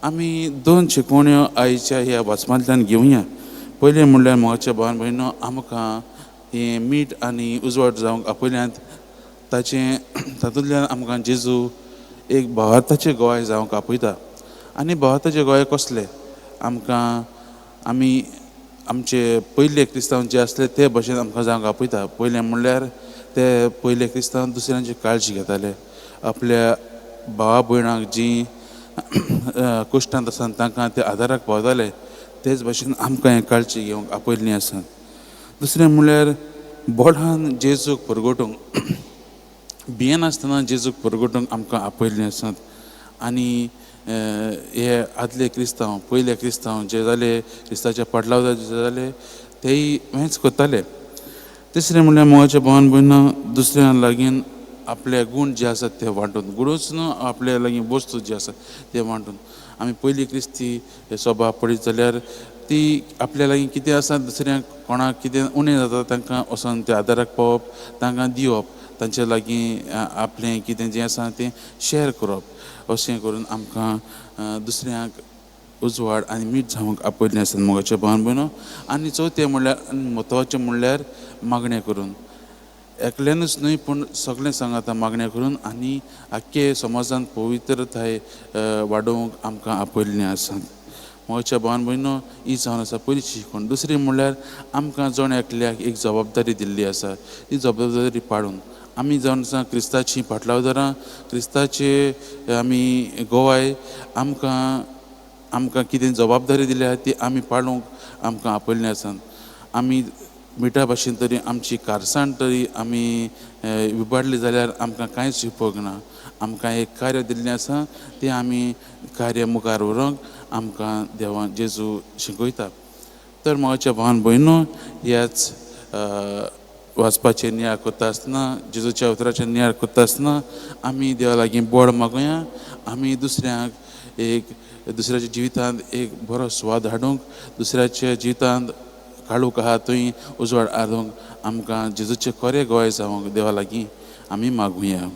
आमी दोन शिकवण्यो आयच्या ह्या वाचमांतल्यान घेवया. पयलें म्हणल्यार मोगाच्या भावान भयणीनो, आमकां हें मीठ आनी उजवाड जावंक आपयल्यांत तातूंतल्यान आमकां जेजू एक भावार्थाचें गोंय जावंक आपयता. आनी भावार्थाचें गोंय कसलें? आमी आमचे पयले क्रिस्तांव जे आसले ते भशेन आमकां जावंक आपयता. पयलें म्हणल्यार ते पयले क्रिस्तांव दुसऱ्यांची काळजी घेताले. आपल्या भावा भयणांक जीं कुश्टांत आसात तांकां ते आदाराक पावताले. तेच भशेन आमकां हें काळजी घेवंक आपयल्लीं आसात. दुसरें म्हणल्यार बोडान जेजूक परगटूंक भियेनासतना जेजूक परगटूंक आमकां आपयल्लीं आसात. आनी हे आदले क्रिस्तांव पयले क्रिस्तांव जे जाले क्रिस्ताच्या पाटलाव जे जाले तेय हेंच करताले. तिसरें म्हणल्यार मोगाच्या भावान भयणीनो, दुसऱ्यां लागीं आपले गूण जे आसात ते वांटून गुणूच न्हू, आपल्या लागीं वस्तू जे आसात ते वांटून. आमी पयलीं क्रिस्ती हे सभा पळयत जाल्यार ती आपल्या लागीं कितें आसा दुसऱ्यांक कोणाक कितें उणें जाता तांकां वचोन ते आदाराक पावप, तांकां दिवप, तांचे लागीं आपलें कितें जें आसा तें शॅर करप. अशें करून आमकां दुसऱ्यांक उजवाड आनी मीठ जावंक आपयल्लीं आसात मोगाच्या भावान भयणीनो. आनी चवथें म्हणल्यार म्हत्वाचें म्हणल्यार मागणें करून. एकल्यानूच न्हय पूण सगळें सांगाता मागणें करून आनी आख्खे समाजांत पवित्रताय वाडोवंक आमकां आपयल्लीं आसात. मोगाच्या भावान भयणीनो, ही जावन आसा पयलींची शिकवण. दुसरी म्हणल्यार आमकां जण एकल्याक एक जबाबदारी दिल्ली आसा. ती जबाबदारी पाडून आमी जावन आसा क्रिस्ताची पाटलावदारां, क्रिस्ताचे आमी गोवाय. आमकां कितें जबाबदारी दिल्या ती आमी पाडूंक आमकां आपयल्लीं आसात. आमी मिठा भाशेन तरी आमची कारसाण तरी आमी विबाडली जाल्यार आमकां कांयच उपयोग ना. आमकां एक कार्य दिल्लें आसा, तें आमी कार्य मुखार व्हरूंक आमकां देवान जेजू शिकयता. तर मोगाच्या भावान भयणीनो, ह्याच वाचपाचें नियाळ करता आसतना, जेजूच्या उतराचें नियाळ करता आसतना आमी देवा लागीं बोड मागुया. आमी दुसऱ्याच्या जिवितांत एक बरो स्वाद हाडूंक, दुसऱ्याच्या जिवितांत काळूक आहा थंय उजवाड हाडूंक आमकां जेजूचें खरें गोंय जावंक देवा लागीं आमी मागुया.